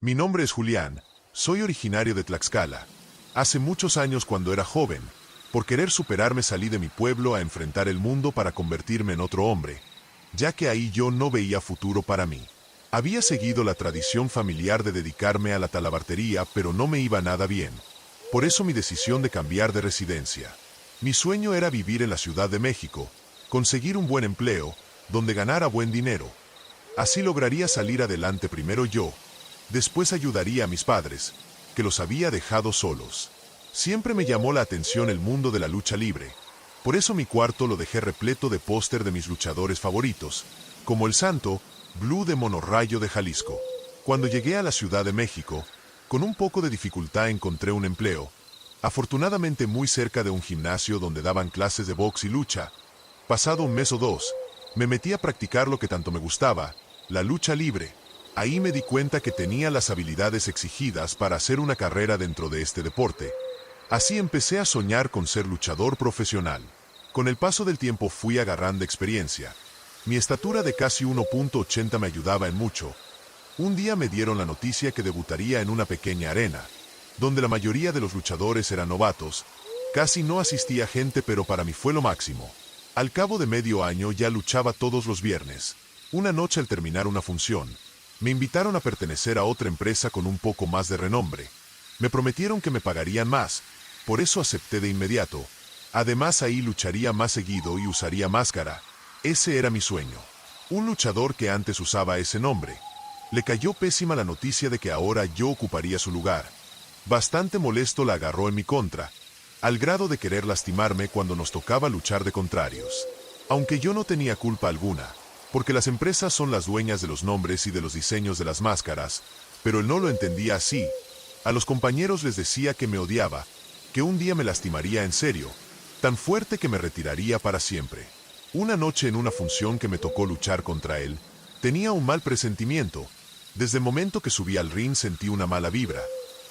Mi nombre es Julián, soy originario de Tlaxcala. Hace muchos años cuando era joven, por querer superarme salí de mi pueblo a enfrentar el mundo para convertirme en otro hombre, ya que ahí yo no veía futuro para mí. Había seguido la tradición familiar de dedicarme a la talabartería, pero no me iba nada bien. Por eso mi decisión de cambiar de residencia. Mi sueño era vivir en la Ciudad de México, conseguir un buen empleo, donde ganara buen dinero. Así lograría salir adelante primero yo, después ayudaría a mis padres, que los había dejado solos. Siempre me llamó la atención el mundo de la lucha libre. Por eso mi cuarto lo dejé repleto de póster de mis luchadores favoritos, como el Santo, Blue de Monorrayo de Jalisco. Cuando llegué a la Ciudad de México, con un poco de dificultad encontré un empleo, afortunadamente muy cerca de un gimnasio donde daban clases de box y lucha. Pasado un mes o dos, me metí a practicar lo que tanto me gustaba, la lucha libre. Ahí me di cuenta que tenía las habilidades exigidas para hacer una carrera dentro de este deporte. Así empecé a soñar con ser luchador profesional. Con el paso del tiempo fui agarrando experiencia. Mi estatura de casi 1.80 me ayudaba en mucho. Un día me dieron la noticia que debutaría en una pequeña arena, donde la mayoría de los luchadores eran novatos. Casi no asistía gente, pero para mí fue lo máximo. Al cabo de medio año ya luchaba todos los viernes. Una noche al terminar una función, me invitaron a pertenecer a otra empresa con un poco más de renombre. Me prometieron que me pagarían más, por eso acepté de inmediato. Además ahí lucharía más seguido y usaría máscara. Ese era mi sueño. Un luchador que antes usaba ese nombre. Le cayó pésima la noticia de que ahora yo ocuparía su lugar. Bastante molesto la agarró en mi contra, al grado de querer lastimarme cuando nos tocaba luchar de contrarios. Aunque yo no tenía culpa alguna, porque las empresas son las dueñas de los nombres y de los diseños de las máscaras, pero él no lo entendía así. A los compañeros les decía que me odiaba, que un día me lastimaría en serio, tan fuerte que me retiraría para siempre. Una noche en una función que me tocó luchar contra él, tenía un mal presentimiento. Desde el momento que subí al ring sentí una mala vibra.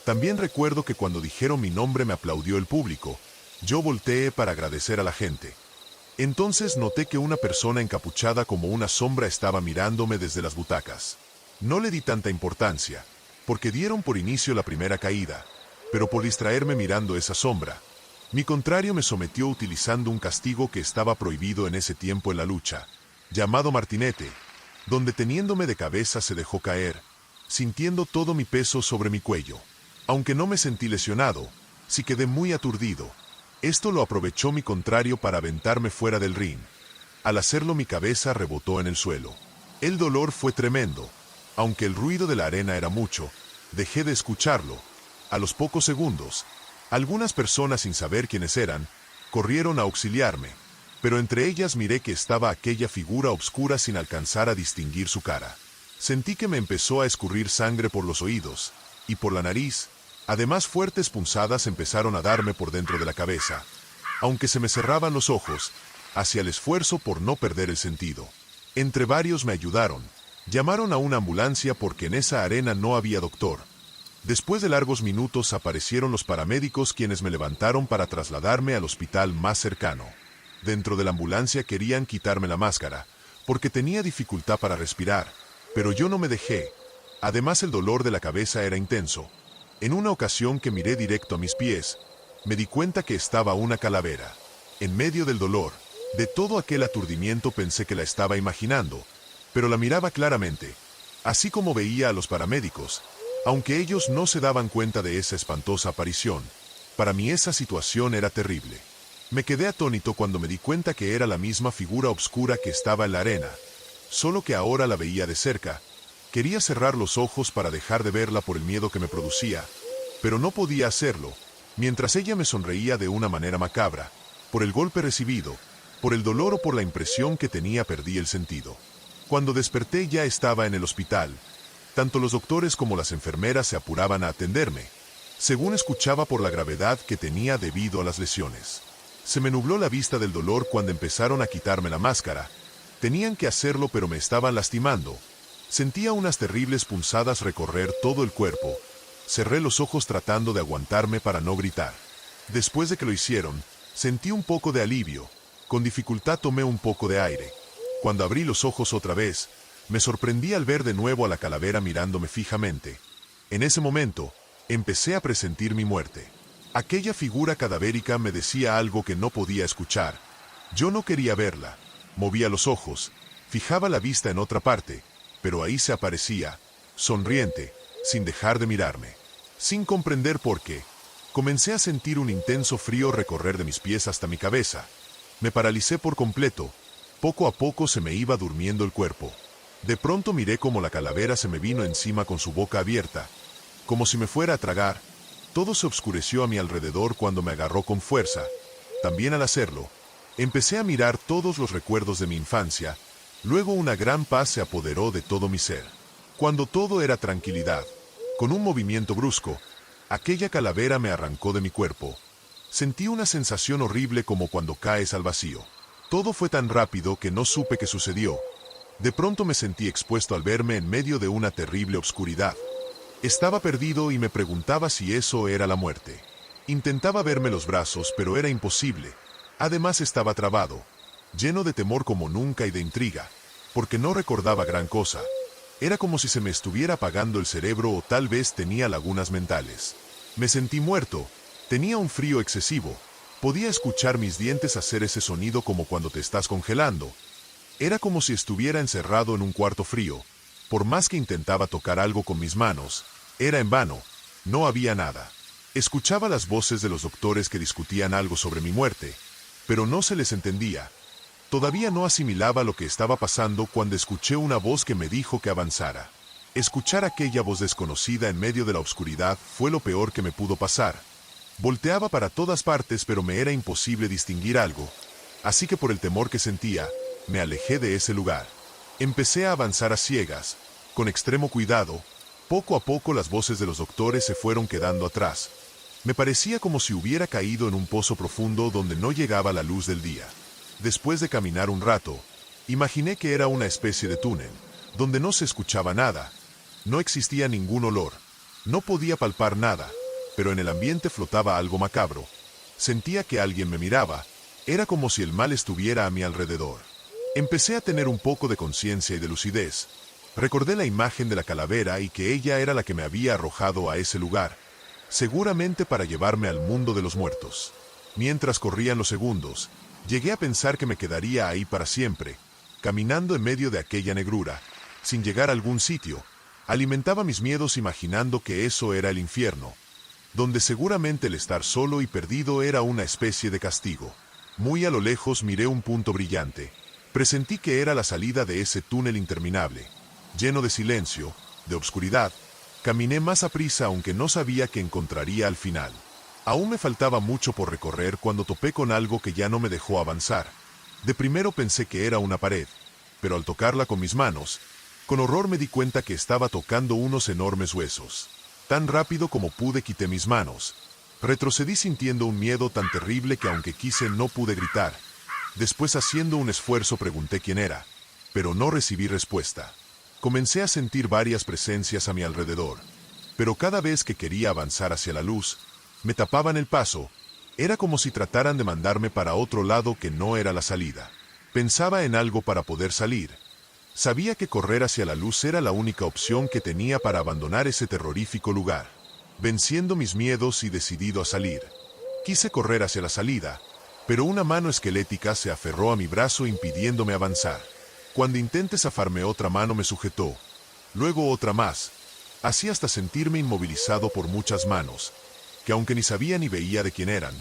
También recuerdo que cuando dijeron mi nombre me aplaudió el público. Yo volteé para agradecer a la gente. Entonces noté que una persona encapuchada como una sombra estaba mirándome desde las butacas. No le di tanta importancia, porque dieron por inicio la primera caída, pero por distraerme mirando esa sombra, mi contrario me sometió utilizando un castigo que estaba prohibido en ese tiempo en la lucha, llamado martinete, donde teniéndome de cabeza se dejó caer, sintiendo todo mi peso sobre mi cuello. Aunque no me sentí lesionado, sí quedé muy aturdido. Esto lo aprovechó mi contrario para aventarme fuera del ring. Al hacerlo mi cabeza rebotó en el suelo. El dolor fue tremendo. Aunque el ruido de la arena era mucho, dejé de escucharlo. A los pocos segundos, algunas personas sin saber quiénes eran, corrieron a auxiliarme, pero entre ellas miré que estaba aquella figura oscura sin alcanzar a distinguir su cara. Sentí que me empezó a escurrir sangre por los oídos y por la nariz. Además, fuertes punzadas empezaron a darme por dentro de la cabeza. Aunque se me cerraban los ojos, hacía el esfuerzo por no perder el sentido. Entre varios me ayudaron. Llamaron a una ambulancia porque en esa arena no había doctor. Después de largos minutos aparecieron los paramédicos quienes me levantaron para trasladarme al hospital más cercano. Dentro de la ambulancia querían quitarme la máscara, porque tenía dificultad para respirar, pero yo no me dejé. Además el dolor de la cabeza era intenso. En una ocasión que miré directo a mis pies, me di cuenta que estaba una calavera. En medio del dolor, de todo aquel aturdimiento pensé que la estaba imaginando, pero la miraba claramente, así como veía a los paramédicos, aunque ellos no se daban cuenta de esa espantosa aparición. Para mí esa situación era terrible. Me quedé atónito cuando me di cuenta que era la misma figura oscura que estaba en la arena, solo que ahora la veía de cerca. Quería cerrar los ojos para dejar de verla por el miedo que me producía, pero no podía hacerlo, mientras ella me sonreía de una manera macabra. Por el golpe recibido, por el dolor o por la impresión que tenía perdí el sentido. Cuando desperté ya estaba en el hospital. Tanto los doctores como las enfermeras se apuraban a atenderme, según escuchaba por la gravedad que tenía debido a las lesiones. Se me nubló la vista del dolor cuando empezaron a quitarme la máscara. Tenían que hacerlo pero me estaban lastimando. Sentía unas terribles punzadas recorrer todo el cuerpo. Cerré los ojos tratando de aguantarme para no gritar. Después de que lo hicieron, sentí un poco de alivio. Con dificultad tomé un poco de aire. Cuando abrí los ojos otra vez, me sorprendí al ver de nuevo a la calavera mirándome fijamente. En ese momento, empecé a presentir mi muerte. Aquella figura cadavérica me decía algo que no podía escuchar. Yo no quería verla. Movía los ojos, fijaba la vista en otra parte, pero ahí se aparecía, sonriente, sin dejar de mirarme. Sin comprender por qué, comencé a sentir un intenso frío recorrer de mis pies hasta mi cabeza. Me paralicé por completo. Poco a poco se me iba durmiendo el cuerpo. De pronto miré cómo la calavera se me vino encima con su boca abierta, como si me fuera a tragar. Todo se oscureció a mi alrededor cuando me agarró con fuerza. También al hacerlo, empecé a mirar todos los recuerdos de mi infancia. Luego una gran paz se apoderó de todo mi ser. Cuando todo era tranquilidad, con un movimiento brusco, aquella calavera me arrancó de mi cuerpo. Sentí una sensación horrible como cuando caes al vacío. Todo fue tan rápido que no supe qué sucedió. De pronto me sentí expuesto al verme en medio de una terrible obscuridad. Estaba perdido y me preguntaba si eso era la muerte. Intentaba verme los brazos, pero era imposible. Además estaba trabado, lleno de temor como nunca y de intriga, porque no recordaba gran cosa. Era como si se me estuviera apagando el cerebro o tal vez tenía lagunas mentales. Me sentí muerto, tenía un frío excesivo. Podía escuchar mis dientes hacer ese sonido como cuando te estás congelando. Era como si estuviera encerrado en un cuarto frío. Por más que intentaba tocar algo con mis manos, era en vano. No había nada. Escuchaba las voces de los doctores que discutían algo sobre mi muerte, pero no se les entendía. Todavía no asimilaba lo que estaba pasando cuando escuché una voz que me dijo que avanzara. Escuchar aquella voz desconocida en medio de la oscuridad fue lo peor que me pudo pasar. Volteaba para todas partes, pero me era imposible distinguir algo. Así que por el temor que sentía, me alejé de ese lugar. Empecé a avanzar a ciegas, con extremo cuidado. Poco a poco las voces de los doctores se fueron quedando atrás. Me parecía como si hubiera caído en un pozo profundo donde no llegaba la luz del día. Después de caminar un rato, imaginé que era una especie de túnel, donde no se escuchaba nada. No existía ningún olor. No podía palpar nada, pero en el ambiente flotaba algo macabro. Sentía que alguien me miraba. Era como si el mal estuviera a mi alrededor. Empecé a tener un poco de conciencia y de lucidez. Recordé la imagen de la calavera y que ella era la que me había arrojado a ese lugar, seguramente para llevarme al mundo de los muertos. Mientras corrían los segundos, llegué a pensar que me quedaría ahí para siempre, caminando en medio de aquella negrura, sin llegar a algún sitio. Alimentaba mis miedos imaginando que eso era el infierno, donde seguramente el estar solo y perdido era una especie de castigo. Muy a lo lejos miré un punto brillante. Presentí que era la salida de ese túnel interminable. Lleno de silencio, de obscuridad, caminé más aprisa aunque no sabía qué encontraría al final. Aún me faltaba mucho por recorrer cuando topé con algo que ya no me dejó avanzar. De primero pensé que era una pared, pero al tocarla con mis manos, con horror me di cuenta que estaba tocando unos enormes huesos. Tan rápido como pude quité mis manos. Retrocedí sintiendo un miedo tan terrible que aunque quise no pude gritar. Después, haciendo un esfuerzo, pregunté quién era, pero no recibí respuesta. Comencé a sentir varias presencias a mi alrededor, pero cada vez que quería avanzar hacia la luz, me tapaban el paso. Era como si trataran de mandarme para otro lado que no era la salida. Pensaba en algo para poder salir. Sabía que correr hacia la luz era la única opción que tenía para abandonar ese terrorífico lugar. Venciendo mis miedos y decidido a salir, quise correr hacia la salida, pero una mano esquelética se aferró a mi brazo impidiéndome avanzar. Cuando intenté zafarme, otra mano me sujetó, luego otra más, así hasta sentirme inmovilizado por muchas manos, que aunque ni sabía ni veía de quién eran,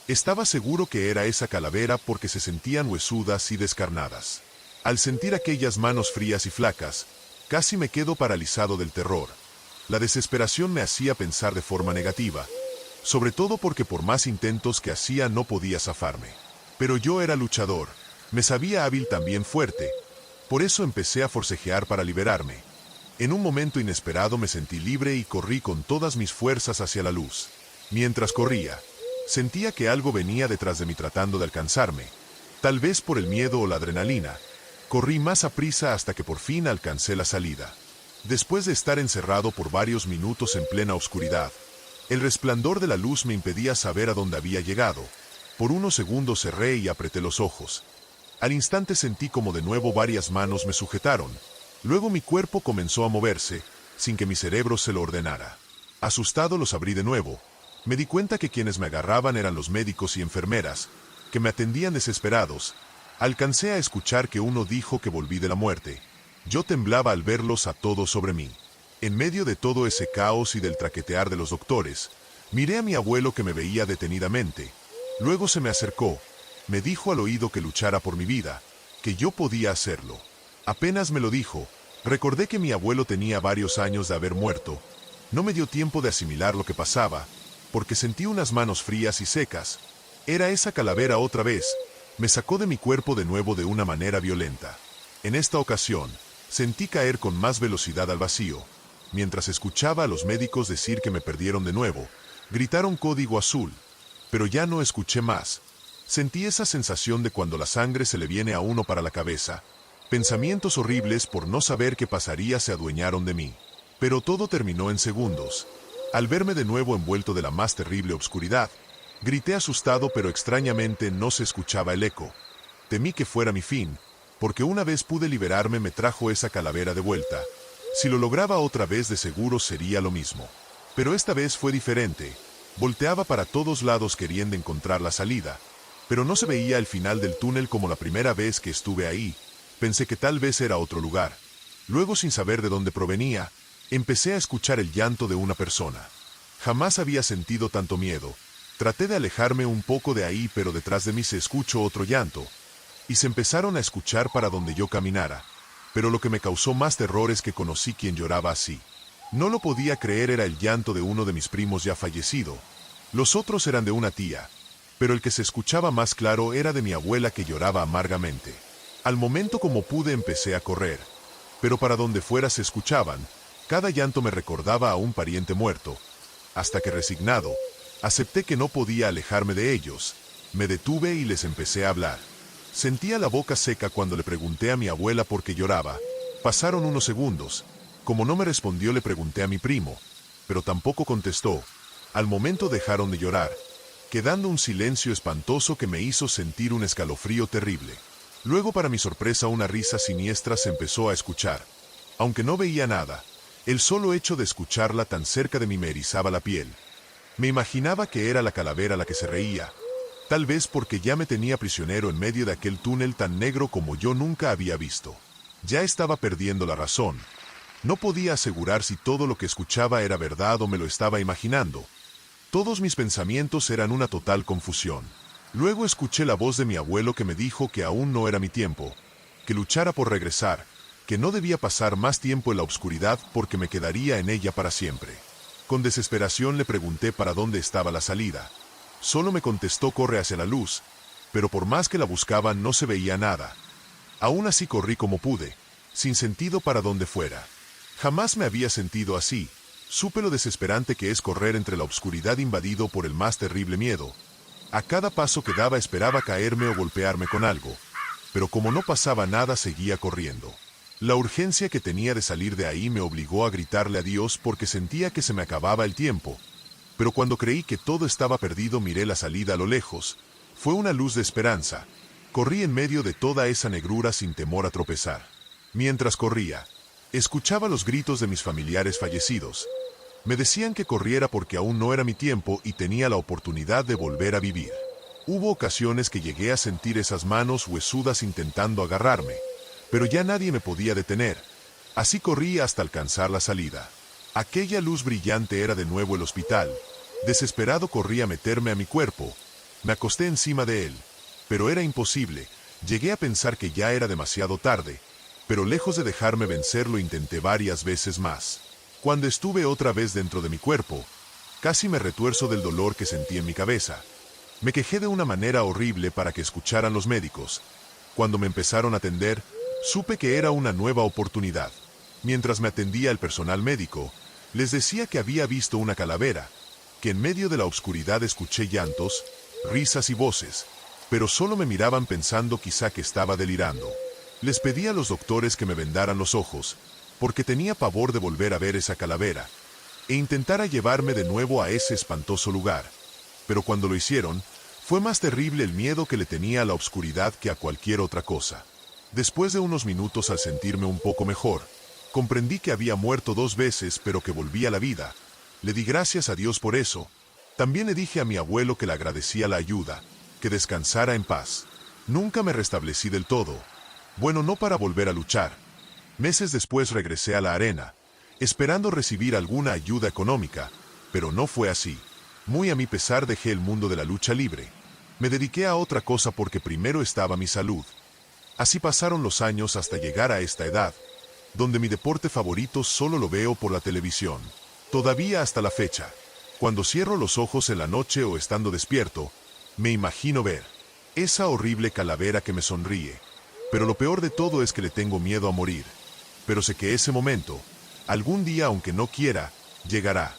estaba seguro que era esa calavera porque se sentían huesudas y descarnadas. Al sentir aquellas manos frías y flacas, casi me quedo paralizado del terror. La desesperación me hacía pensar de forma negativa, sobre todo porque por más intentos que hacía no podía zafarme. Pero yo era luchador, me sabía hábil, también fuerte. Por eso empecé a forcejear para liberarme. En un momento inesperado me sentí libre y corrí con todas mis fuerzas hacia la luz. Mientras corría, sentía que algo venía detrás de mí tratando de alcanzarme. Tal vez por el miedo o la adrenalina, corrí más aprisa hasta que por fin alcancé la salida. Después de estar encerrado por varios minutos en plena oscuridad, el resplandor de la luz me impedía saber a dónde había llegado. Por unos segundos cerré y apreté los ojos. Al instante sentí como de nuevo varias manos me sujetaron. Luego mi cuerpo comenzó a moverse, sin que mi cerebro se lo ordenara. Asustado los abrí de nuevo. Me di cuenta que quienes me agarraban eran los médicos y enfermeras, que me atendían desesperados. Alcancé a escuchar que uno dijo que volví de la muerte. Yo temblaba al verlos a todos sobre mí. En medio de todo ese caos y del traquetear de los doctores, miré a mi abuelo que me veía detenidamente. Luego se me acercó. Me dijo al oído que luchara por mi vida, que yo podía hacerlo. Apenas me lo dijo, recordé que mi abuelo tenía varios años de haber muerto. No me dio tiempo de asimilar lo que pasaba, porque sentí unas manos frías y secas. Era esa calavera otra vez. Me sacó de mi cuerpo de nuevo de una manera violenta. En esta ocasión, sentí caer con más velocidad al vacío. Mientras escuchaba a los médicos decir que me perdieron de nuevo, gritaron código azul, pero ya no escuché más. Sentí esa sensación de cuando la sangre se le viene a uno para la cabeza. Pensamientos horribles por no saber qué pasaría se adueñaron de mí. Pero todo terminó en segundos. Al verme de nuevo envuelto de la más terrible obscuridad, grité asustado, pero extrañamente no se escuchaba el eco. Temí que fuera mi fin, porque una vez pude liberarme me trajo esa calavera de vuelta. Si lo lograba otra vez de seguro sería lo mismo. Pero esta vez fue diferente. Volteaba para todos lados queriendo encontrar la salida, pero no se veía el final del túnel como la primera vez que estuve ahí. Pensé que tal vez era otro lugar. Luego, sin saber de dónde provenía, empecé a escuchar el llanto de una persona. Jamás había sentido tanto miedo. Traté de alejarme un poco de ahí, pero detrás de mí se escuchó otro llanto, y se empezaron a escuchar para donde yo caminara. Pero lo que me causó más terror es que conocí quien lloraba así. No lo podía creer, era el llanto de uno de mis primos ya fallecido. Los otros eran de una tía, pero el que se escuchaba más claro era de mi abuela, que lloraba amargamente. Al momento, como pude, empecé a correr, pero para donde fuera se escuchaban. Cada llanto me recordaba a un pariente muerto, hasta que, resignado, acepté que no podía alejarme de ellos. Me detuve y les empecé a hablar. Sentía la boca seca cuando le pregunté a mi abuela por qué lloraba. Pasaron unos segundos. Como no me respondió, le pregunté a mi primo, pero tampoco contestó. Al momento dejaron de llorar, quedando un silencio espantoso que me hizo sentir un escalofrío terrible. Luego, para mi sorpresa, una risa siniestra se empezó a escuchar. Aunque no veía nada, el solo hecho de escucharla tan cerca de mí me erizaba la piel. Me imaginaba que era la calavera la que se reía, tal vez porque ya me tenía prisionero en medio de aquel túnel tan negro como yo nunca había visto. Ya estaba perdiendo la razón. No podía asegurar si todo lo que escuchaba era verdad o me lo estaba imaginando. Todos mis pensamientos eran una total confusión. Luego escuché la voz de mi abuelo que me dijo que aún no era mi tiempo, que luchara por regresar, que no debía pasar más tiempo en la oscuridad porque me quedaría en ella para siempre. Con desesperación le pregunté para dónde estaba la salida. Solo me contestó: corre hacia la luz, pero por más que la buscaba no se veía nada. Aún así corrí como pude, sin sentido para donde fuera. Jamás me había sentido así. Supe lo desesperante que es correr entre la oscuridad invadido por el más terrible miedo. A cada paso que daba esperaba caerme o golpearme con algo, pero como no pasaba nada seguía corriendo. La urgencia que tenía de salir de ahí me obligó a gritarle a Dios porque sentía que se me acababa el tiempo. Pero cuando creí que todo estaba perdido miré la salida a lo lejos. Fue una luz de esperanza. Corrí en medio de toda esa negrura sin temor a tropezar. Mientras corría, escuchaba los gritos de mis familiares fallecidos. Me decían que corriera porque aún no era mi tiempo y tenía la oportunidad de volver a vivir. Hubo ocasiones que llegué a sentir esas manos huesudas intentando agarrarme, pero ya nadie me podía detener. Así corrí hasta alcanzar la salida. Aquella luz brillante era de nuevo el hospital. Desesperado corrí a meterme a mi cuerpo. Me acosté encima de él, pero era imposible. Llegué a pensar que ya era demasiado tarde, pero lejos de dejarme vencer lo intenté varias veces más. Cuando estuve otra vez dentro de mi cuerpo, casi me retuerzo del dolor que sentí en mi cabeza. Me quejé de una manera horrible para que escucharan los médicos. Cuando me empezaron a atender, supe que era una nueva oportunidad. Mientras me atendía el personal médico, les decía que había visto una calavera, que en medio de la oscuridad escuché llantos, risas y voces, pero solo me miraban pensando quizá que estaba delirando. Les pedí a los doctores que me vendaran los ojos, porque tenía pavor de volver a ver esa calavera, e intentara llevarme de nuevo a ese espantoso lugar. Pero cuando lo hicieron, fue más terrible el miedo que le tenía a la oscuridad que a cualquier otra cosa. Después de unos minutos, al sentirme un poco mejor, Comprendí que había muerto 2 veces, pero que volvía a la vida. Le di gracias a Dios por eso. También le dije a mi abuelo que le agradecía la ayuda, que descansara en paz. Nunca me restablecí del todo. Bueno, no para volver a luchar. Meses después regresé a la arena, esperando recibir alguna ayuda económica, pero no fue así. Muy a mi pesar dejé el mundo de la lucha libre. Me dediqué a otra cosa porque primero estaba mi salud. Así pasaron los años hasta llegar a esta edad, donde mi deporte favorito solo lo veo por la televisión. Todavía hasta la fecha, cuando cierro los ojos en la noche o estando despierto, me imagino ver esa horrible calavera que me sonríe. Pero lo peor de todo es que le tengo miedo a morir. Pero sé que ese momento, algún día aunque no quiera, llegará.